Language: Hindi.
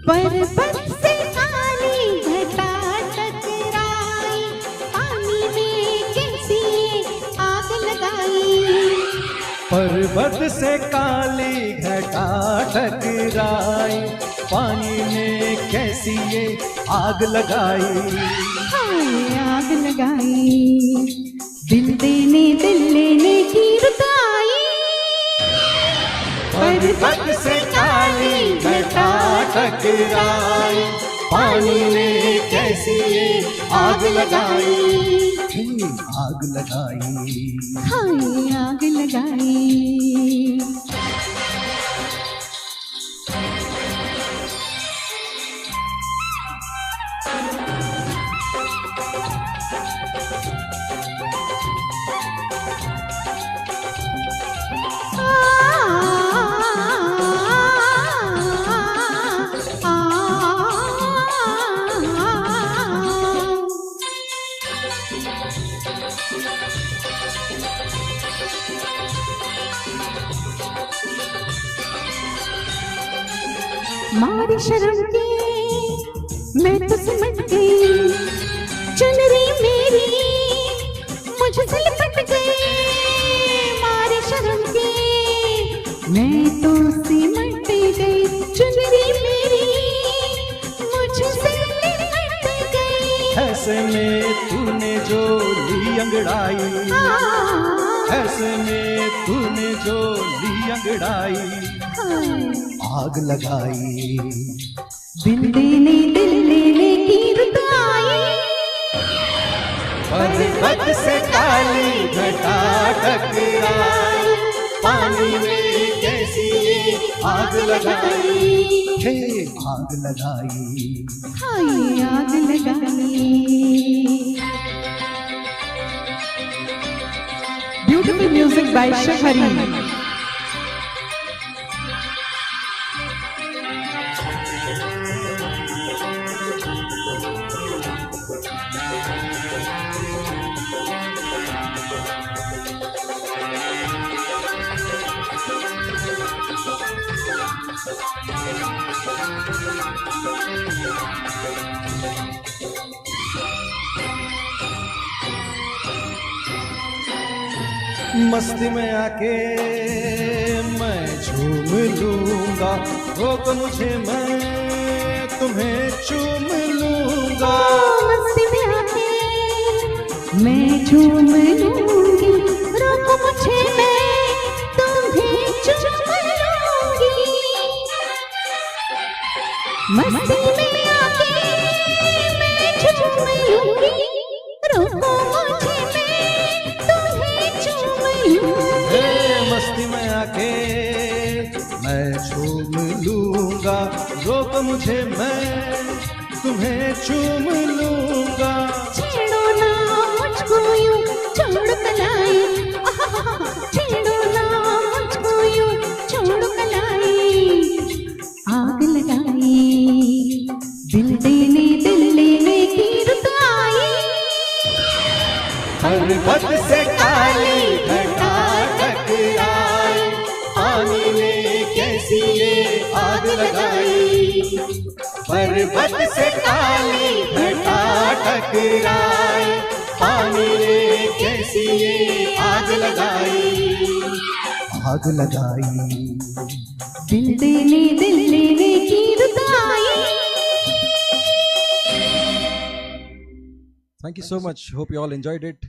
पर्वत से काली घटा टकराई, पानी में कैसी आग लगाई। पर्वत से काली घटा टकराई, पानी में कैसी ये आग लगाई। हाय आग लगाई, दिल लेने की रुत आई। पर्वत से काली घटा टकराई, पानी में कैसी ये आग लगाई। आग लगाई, हाय आग लगाई। मारी शर्म के मैं तो सिमट गई, चुनरी मेरी मुझसे लिपट गई। मारी शर्म के मैं तो सिमट गई, चुनरी मेरी मुझसे लिपट गई। ऐसे में तूने जो ली अंगड़ाई, ऐसे में तूने जो ली अंगड़ाई। आग लगाई, दिल लेने की रुत आई। पर्वत से काली घटा टकराई, पानी में कैसी ये आग लगाई। हे आग लगाई, हाय आग लगाई। ब्यूटीफुल म्यूजिक बाय शहरी। मस्ती में आके मैं झूम लूंगा, रोक मुझे मैं तुम्हें चूम लूंगा। मस्ती में आके मैं झूम लूंगी, रोको मुझे मैं तुम्हें चूम लूंगी। मस्ती में आके मैं झूम लूंगी, रोको मुझे मैं तुम्हें चूम लूंगी। मस्ती में आके मैं झूम लूंगा, रोक मुझे मैं तुम्हें चूम लूंगा। छेड़ो ना मुझको यूं छोड़ कलाई, छेड़ो ना मुझको यूं छोड़ कलाई। आग लगाई, दिल लेने की रुत आई। पर्वत से काली घटा टकराई, पानी में कैसी ये आग लगाई। पर्वत से काली घटा टकराई, पानी में कैसी ये आग लगाई। आग लगाई, दिल लेने की रुत आई। Thank you so much. Hope you all enjoyed it.